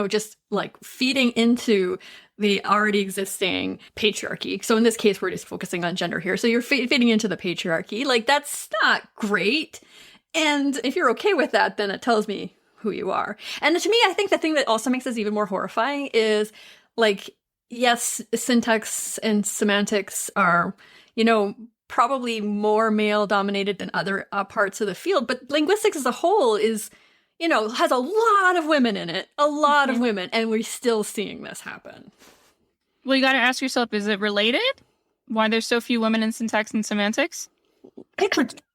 just like feeding into the already existing patriarchy. So in this case, we're just focusing on gender here. So you're feeding into the patriarchy. Like, that's not great. And if you're okay with that, then it tells me who you are. And to me, I think the thing that also makes this even more horrifying is, like, yes, syntax and semantics are, probably more male dominated than other parts of the field, but linguistics as a whole is, has a lot of women in it, a lot of women, and we're still seeing this happen. Well, you got to ask yourself, is it related? Why there's so few women in syntax and semantics?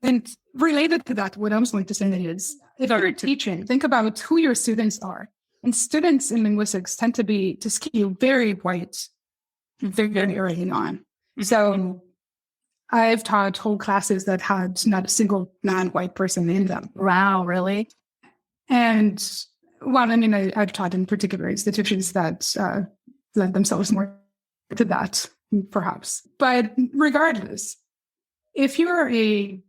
And related to that, what I was going to say is, if you're teaching, think about who your students are. And students in linguistics tend to skew very white very early on. So I've taught whole classes that had not a single non-white person in them. Wow, really? And, well, I mean, I've taught in particular institutions that lend themselves more to that, perhaps. But regardless, if you're a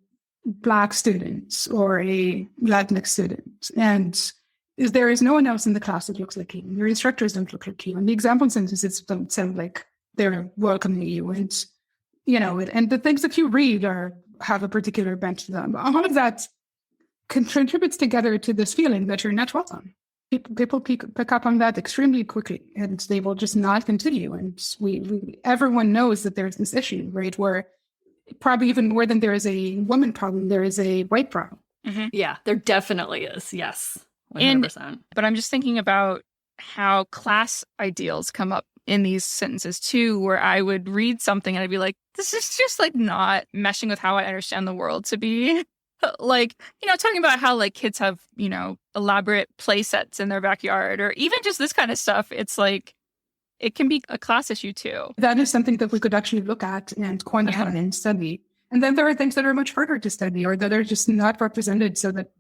Black student or a Latinx student, and there is no one else in the class that looks like you, your instructors don't look like you, and the example sentences don't sound like they're welcoming you, and and the things that you read have a particular bent to them. All of that contributes together to this feeling that you're not welcome. People pick up on that extremely quickly, and they will just not continue. And everyone knows that there's this issue, right, where probably even more than there is a woman problem, there is a white problem. Mm-hmm. Yeah, there definitely is. Yes, 100%. But I'm just thinking about how class ideals come up in these sentences too, where I would read something and I'd be like, this is just like not meshing with how I understand the world to be. Like, talking about how like kids have, elaborate play sets in their backyard, or even just this kind of stuff. It's like, it can be a class issue too. That is something that we could actually look at and quantify and study. And then there are things that are much harder to study, or that are just not represented so that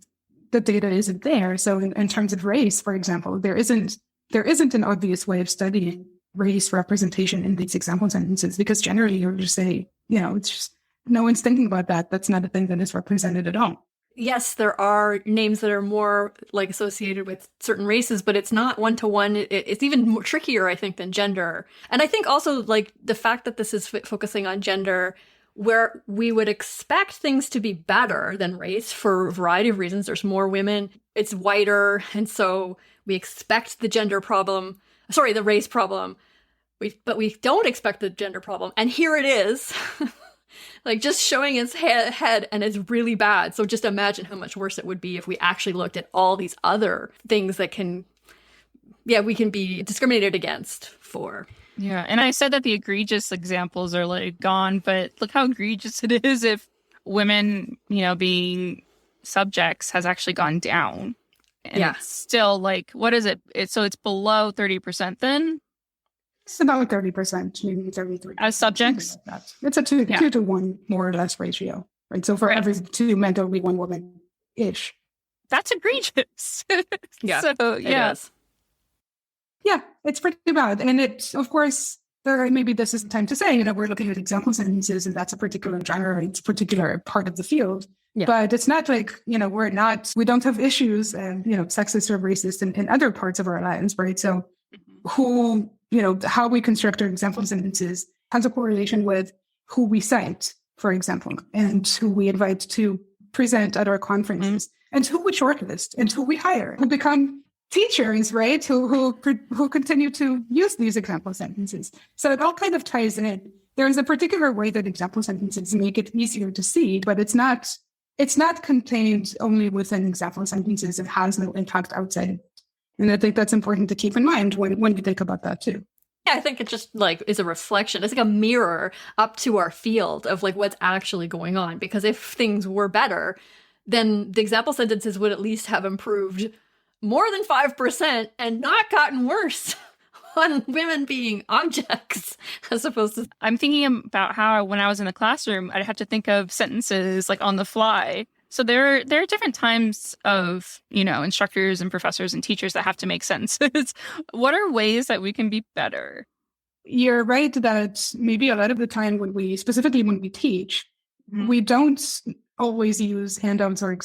the data isn't there. So in terms of race, for example, there isn't an obvious way of studying race representation in these example sentences, because generally you'll just say, it's just, no one's thinking about that. That's not a thing that is represented at all. Yes, there are names that are more like associated with certain races, but it's not one-to-one. It's even more trickier, I think, than gender. And I think also like the fact that this is focusing on gender, where we would expect things to be better than race for a variety of reasons. There's more women, it's whiter, and so we expect the race problem. But we don't expect the gender problem. And here it is. Like, just showing its head, and it's really bad. So just imagine how much worse it would be if we actually looked at all these other things that we can be discriminated against for. Yeah, and I said that the egregious examples are like gone, but look how egregious it is if women, being subjects has actually gone down. And it's still like, what is it? So it's below 30% then? It's about 30%, maybe 33%. As subjects? Like that. It's a 2 to 1 more or less ratio, right? So for every 2 men, there'll be 1 woman-ish. That's egregious. Yeah, so, it is. Yeah, it's pretty bad. And it, of course, maybe this is the time to say, we're looking at example sentences and that's a particular genre, it's a particular part of the field. Yeah. But it's not like, we don't have issues and, sexist or racist in other parts of our lives, right? So how we construct our example sentences has a correlation with who we cite, for example, and who we invite to present at our conferences, and who we shortlist, and who we hire, who become teachers, right? Who continue to use these example sentences. So it all kind of ties in. There is a particular way that example sentences make it easier to see, but it's not contained only within example sentences. It has no impact outside. And I think that's important to keep in mind when you think about that too. Yeah, I think it just is a reflection. It's like a mirror up to our field of what's actually going on. Because if things were better, then the example sentences would at least have improved more than 5% and not gotten worse on women being objects as opposed to... I'm thinking about how when I was in the classroom, I'd have to think of sentences on the fly. So there are different times of, instructors and professors and teachers that have to make sentences. What are ways that we can be better? You're right that maybe a lot of the time when we teach, we don't always use handouts or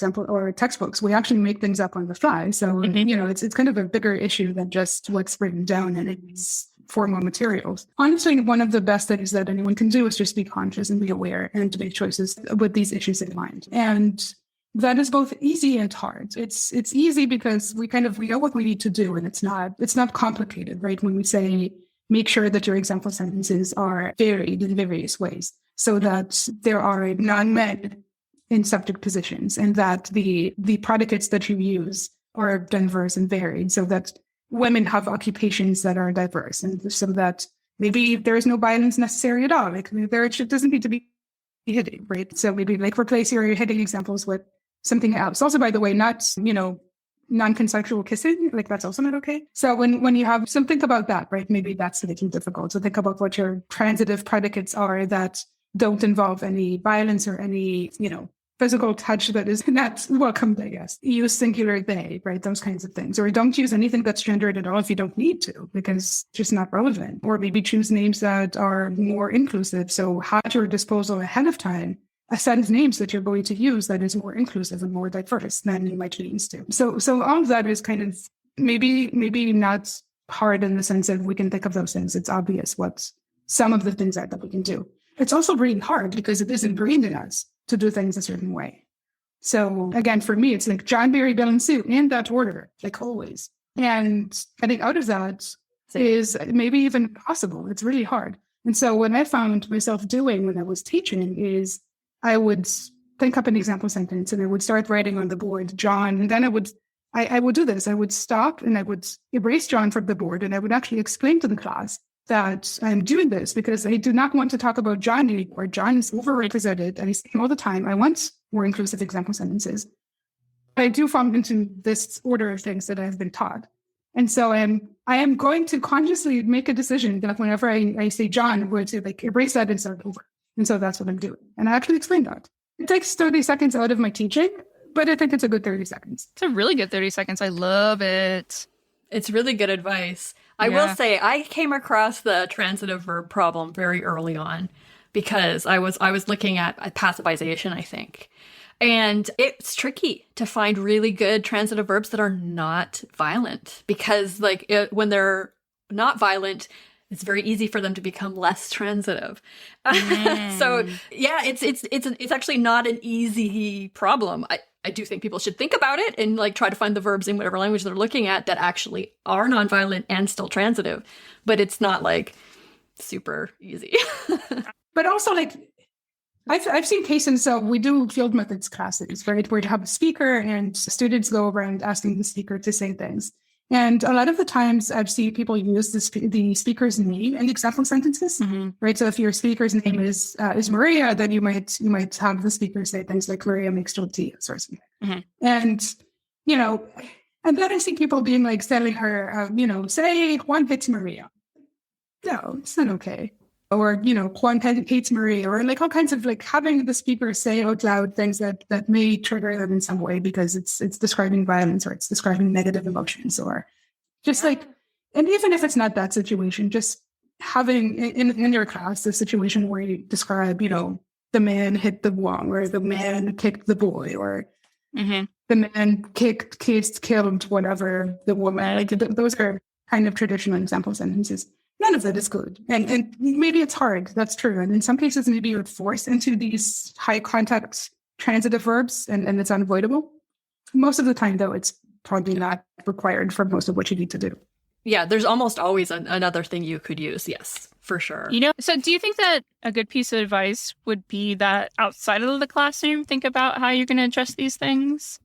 textbooks. We actually make things up on the fly. So, it's kind of a bigger issue than just what's written down in its formal materials. Honestly, one of the best things that anyone can do is just be conscious and be aware and to make choices with these issues in mind. And that is both easy and hard. It's easy because we know what we need to do, and it's not complicated, right? When we say, make sure that your example sentences are varied in various ways so that there are non-men in subject positions and that the predicates that you use are diverse and varied so that women have occupations that are diverse and so that maybe there is no violence necessary at all. It doesn't need to be hitting, right? So maybe replace your hitting examples with something else. Also, by the way, not, non-consensual kissing, that's also not okay. So when you have think about that, right? Maybe that's making it difficult. So think about what your transitive predicates are that don't involve any violence or any, physical touch that is not welcomed, I guess. Use singular they, right? Those kinds of things. Or don't use anything that's gendered at all if you don't need to, because it's just not relevant. Or maybe choose names that are more inclusive. So have at your disposal ahead of time a set of names that you're going to use that is more inclusive and more diverse than you might be used to. So all of that is kind of maybe not hard in the sense that we can think of those things. It's obvious what some of the things are that we can do. It's also really hard because it is ingrained in us to do things a certain way. So again, for me, it's John, Mary, Bill, and Sue in that order, always. And getting out of that is maybe even impossible. It's really hard. And so what I found myself doing when I was teaching is I would think up an example sentence and I would start writing on the board, John, and then I would do this. I would stop and I would erase John from the board and I would actually explain to the class that I'm doing this because I do not want to talk about John anymore. John is overrepresented and I see him all the time. I want more inclusive example sentences. I do fall into this order of things that I've been taught. And so I am going to consciously make a decision that whenever I say John, I'm going to erase that and start over. And so that's what I'm doing. And I actually explained that. It takes 30 seconds out of my teaching, but I think it's a good 30 seconds. It's a really good 30 seconds. I love it. It's really good advice. I will say I came across the transitive verb problem very early on because I was looking at passivization, I think. And it's tricky to find really good transitive verbs that are not violent because when they're not violent, it's very easy for them to become less transitive. So yeah, it's actually not an easy problem. I do think people should think about it and try to find the verbs in whatever language they're looking at that actually are nonviolent and still transitive, but it's not super easy. But also I've seen cases. So we do field methods classes, right, where you have a speaker and students go around asking the speaker to say things. And a lot of the times I've seen people use the speaker's name in example sentences, right? So if your speaker's name is Maria, then you might have the speaker say things like Maria makes tortillas or something. And, and then I see people being telling her, say Juan hates Maria. No, it's not okay. Or, Juan hates Maria, or all kinds of having the speaker say out loud things that may trigger them in some way because it's describing violence or it's describing negative emotions or just and even if it's not that situation, just having in your class a situation where you describe, the man hit the wall, or the man kicked the boy, or the man kicked, kissed, killed, whatever, the woman. Like those are kind of traditional example sentences. None of that is good. And maybe it's hard. That's true. And in some cases, maybe you're forced into these high context transitive verbs and it's unavoidable. Most of the time, though, it's probably not required for most of what you need to do. Yeah, there's almost always another thing you could use. Yes, for sure. So do you think that a good piece of advice would be that outside of the classroom, think about how you're going to address these things?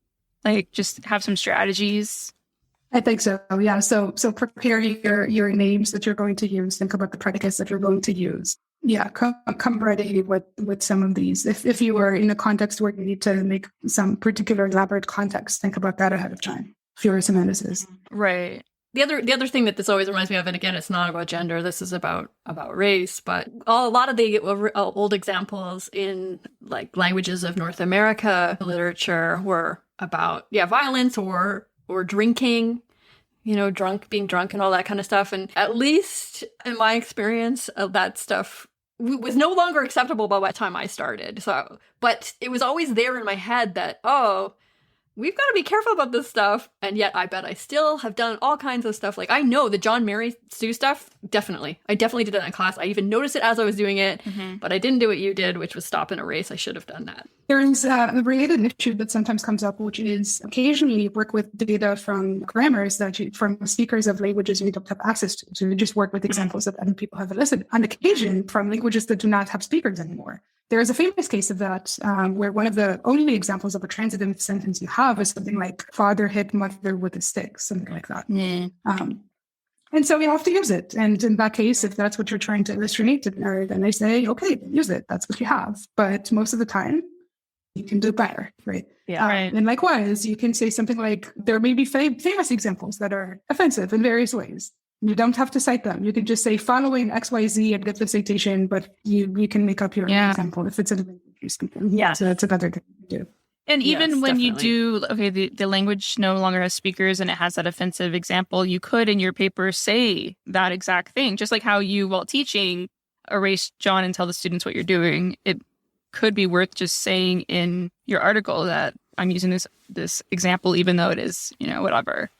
Like just have some strategies? I think so. Yeah. So prepare your names that you're going to use. Think about the predicates that you're going to use. Yeah. Come ready with some of these. If you are in a context where you need to make some particular elaborate context, think about that ahead of time. Fewer semantics. Right. The other thing that this always reminds me of, and again, it's not about gender, this is about race, but a lot of the old examples in like languages of North America literature were about, violence or drinking, being drunk and all that kind of stuff. And at least in my experience, that stuff was no longer acceptable by the time I started. So, but it was always there in my head that, we've got to be careful about this stuff. And yet I bet I still have done all kinds of stuff. Like I know the John Mary Sue stuff. Definitely. I definitely did it in class. I even noticed it as I was doing it, but I didn't do what you did, which was stop and erase. I should have done that. There's a related issue that sometimes comes up, which is occasionally you work with data from grammars from speakers of languages you don't have access to. So you just work with examples that other people have elicited. On occasion, from languages that do not have speakers anymore. There is a famous case of that where one of the only examples of a transitive sentence you have is something like father hit mother with a stick, something like that. And so you have to use it. And in that case, if that's what you're trying to illustrate, then I say, okay, use it. That's what you have. But most of the time, you can do better, right? Yeah. Right. And likewise, you can say something like, there may be famous examples that are offensive in various ways. You don't have to cite them. You can just say following XYZ and get the citation, but you can make up your own example if it's a language you're speaking. Yeah. So that's another thing to do. And even when definitely. you do, the language no longer has speakers and it has that offensive example, you could in your paper say that exact thing. Just like how you, while teaching, erase John and tell the students what you're doing. It could be worth just saying in your article that I'm using this example, even though it is, whatever.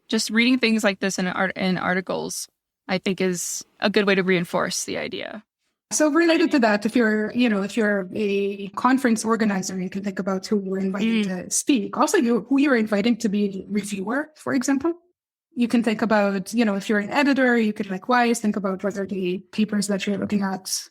Just reading things like this in articles, I think, is a good way to reinforce the idea. So related to that, if you're a conference organizer, you can think about who you're inviting to speak. Also, who you're inviting to be a reviewer, for example. You can think about, if you're an editor, you could likewise think about whether the papers that you're looking at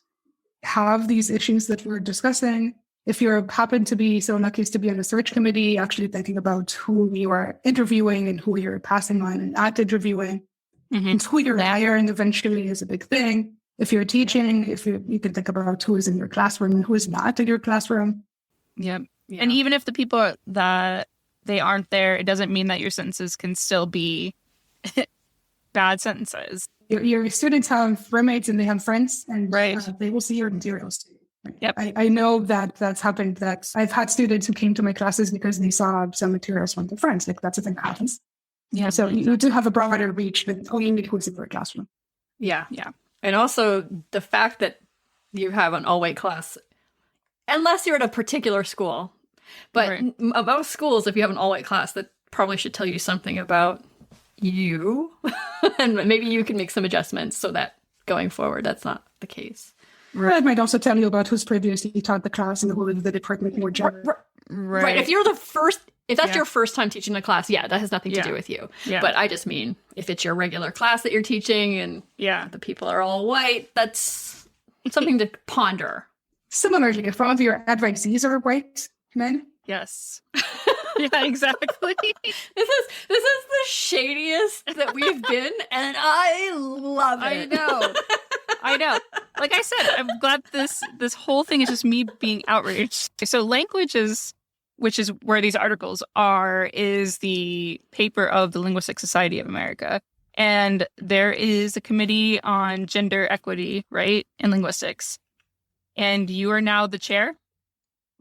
have these issues that we're discussing. If you happen to be so lucky as to be on a search committee, actually thinking about who you are interviewing and who you're passing on and at interviewing, and who you're hiring eventually is a big thing. If you're teaching, you can think about who is in your classroom and who is not in your classroom. Yep. Yeah. And even if the people that they aren't there, it doesn't mean that your sentences can still be bad sentences. Your students have roommates and they have friends, and right. They will see your materials too. Yep. I know that's happened. That I've had students who came to my classes because they saw some materials from their friends. Like that's a thing that happens. Yeah. So you do have a broader reach than only who's in your classroom. Yeah. Yeah. And also the fact that you have an all-white class, unless you're at a particular school, but most schools, if you have an all-white class, that probably should tell you something about you, and maybe you can make some adjustments so that going forward, that's not the case. Right. It might also tell you about who's previously taught the class and who is the department more general. Right. If you're if that's your first time teaching the class, that has nothing to do with you. Yeah. But I just mean, if it's your regular class that you're teaching and the people are all white, that's something to ponder. Similarly, if all of your advisees are white men. Yes. Yeah, exactly. This is the shadiest that we've been, and I love it. I know. Like I said, I'm glad this whole thing is just me being outraged. So languages, which is where these articles are, is the paper of the Linguistic Society of America. And there is a committee on gender equity, right, in linguistics. And you are now the chair?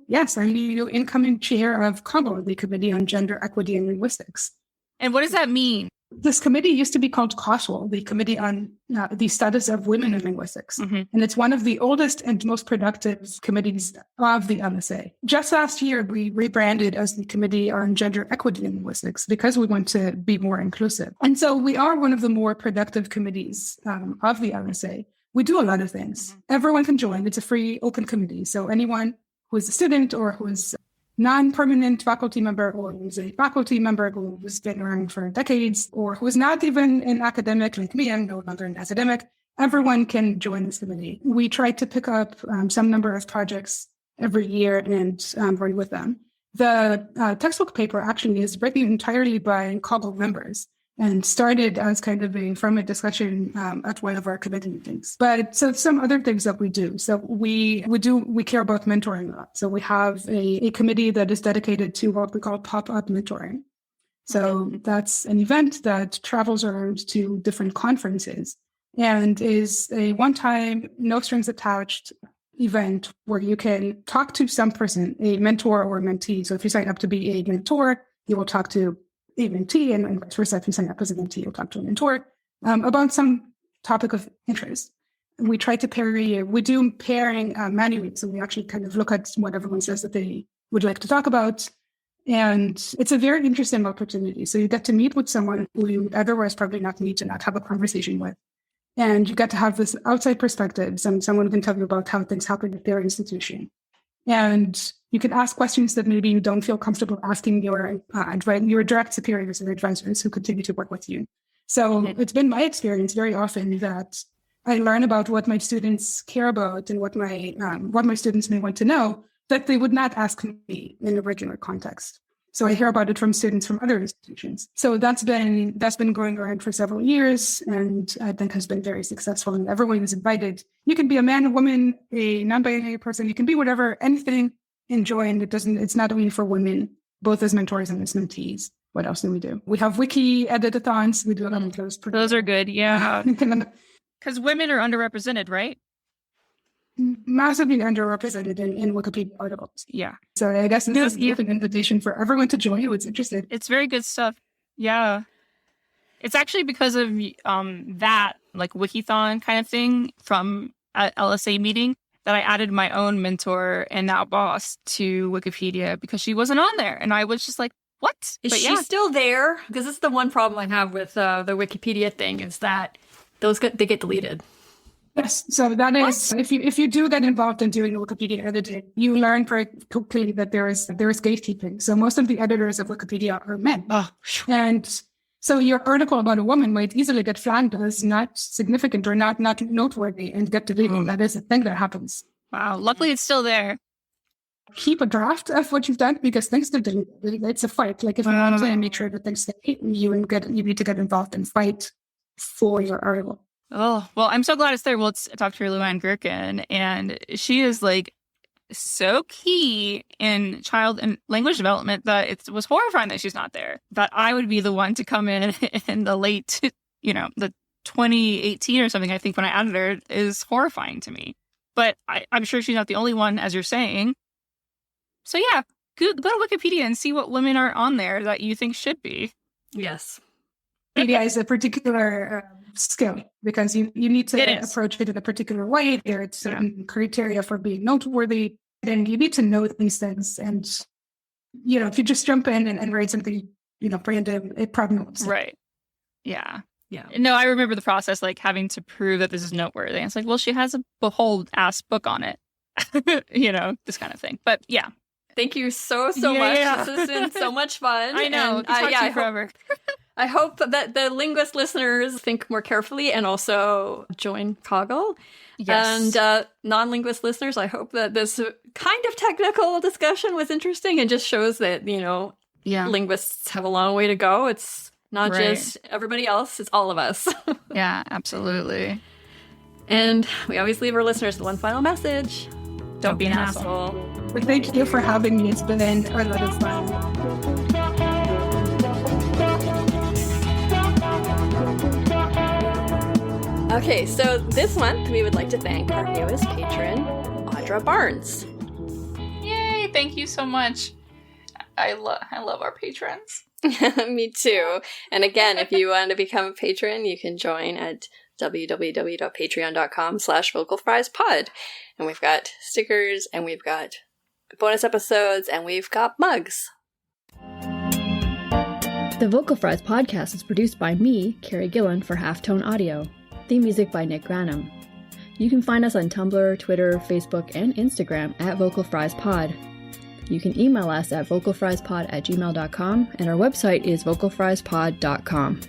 Yes, I'm the incoming chair of COMO, the Committee on Gender Equity in Linguistics. And what does that mean? This committee used to be called COSWL, the Committee on the Status of Women in Linguistics. And it's one of the oldest and most productive committees of the LSA. Just last year, we rebranded as the Committee on Gender Equity in Linguistics because we want to be more inclusive. And so we are one of the more productive committees of the LSA. We do a lot of things. Everyone can join. It's a free, open committee. So anyone who is a student or who is non-permanent faculty member or who's a faculty member who's been around for decades or who's not even an academic like me, I'm no longer an academic, everyone can join this committee. We try to pick up some number of projects every year and run with them. The textbook paper actually is written entirely by COGL members and started as kind of from a discussion at one of our committee meetings. But so some other things that we do. So we care about mentoring a lot. So we have a committee that is dedicated to what we call pop-up mentoring. So that's an event that travels around to different conferences and is a one-time, no strings attached event where you can talk to some person, a mentor or a mentee. So if you sign up to be a mentor, you will talk to a mentee, and vice versa. If you sign up as a mentee, you'll talk to a mentor about some topic of interest. We try to we do pairing manually. So we actually kind of look at what everyone says that they would like to talk about. And it's a very interesting opportunity. So you get to meet with someone who you would otherwise probably not meet and not have a conversation with. And you get to have this outside perspective. Someone can tell you about how things happen at their institution. And you can ask questions that maybe you don't feel comfortable asking your direct superiors and advisors who continue to work with you. So it's been my experience very often that I learn about what my students care about and what my students may want to know that they would not ask me in a regular context. So I hear about it from students from other institutions. So that's been going around for several years, and I think has been very successful. And everyone is invited. You can be a man, a woman, a non-binary person. You can be whatever, anything. Enjoy, and it's not only for women, both as mentors and as mentees. What else do we do? We have wiki edit-a-thons. We do a lot of those. Those are good, yeah. Because women are underrepresented, right? Massively underrepresented in Wikipedia articles. Yeah. So I guess this is an invitation for everyone to join who is interested. It's very good stuff. Yeah. It's actually because of that, like, Wikithon kind of thing from LSA meeting that I added my own mentor and now boss to Wikipedia because she wasn't on there. And I was just like, what? Is she still there? Because this is the one problem I have with the Wikipedia thing is that they get deleted. Yes, so that is if you do get involved in doing Wikipedia editing, you learn very quickly that there is gatekeeping. So most of the editors of Wikipedia are men, and so your article about a woman might easily get flagged as not significant or not noteworthy and get deleted. That is a thing that happens. Wow, luckily it's still there. Keep a draft of what you've done because things get deleted. It's a fight. Like if you want to make sure that things stay, you need to get involved and fight for your article. Oh, well, I'm so glad it's there. Well, it's Dr. Luann Gherkin, and she is like so key in child and language development that it was horrifying that she's not there. That I would be the one to come in the late, the 2018 or something, I think, when I added her is horrifying to me. But I'm sure she's not the only one, as you're saying. So yeah, go to Wikipedia and see what women are on there that you think should be. Yes. Wikipedia is a particular skill because you need to approach it in a particular way. There are certain criteria for being noteworthy, and you need to know these things. And if you just jump in and write something, random, it probably won't. Right. Yeah. Yeah. No, I remember the process, like having to prove that this is noteworthy. And it's like, well, she has a whole ass book on it, this kind of thing. But yeah. Thank you so much. This has been so much fun. I know. And, I forever. I hope that the linguist listeners think more carefully and also join COGL. Yes. And non-linguist listeners, I hope that this kind of technical discussion was interesting and just shows that, linguists have a long way to go. It's not just everybody else, it's all of us. Yeah, absolutely. And we always leave our listeners with one final message. Don't be an asshole. But thank you for having me. It's been a lot of fun. Okay, so this month we would like to thank our newest patron, Audra Barnes. Yay! Thank you so much. I love our patrons. Me too. And again, if you want to become a patron, you can join at www.patreon.com/vocalfriespod. And we've got stickers, and we've got bonus episodes, and we've got mugs. The Vocal Fries podcast is produced by me, Carrie Gillen, for Halftone Audio. Theme music by Nick Granum. You can find us on Tumblr, Twitter, Facebook, and Instagram at vocalfriespod. You can email us at vocalfriespod@gmail.com, and our website is vocalfriespod.com.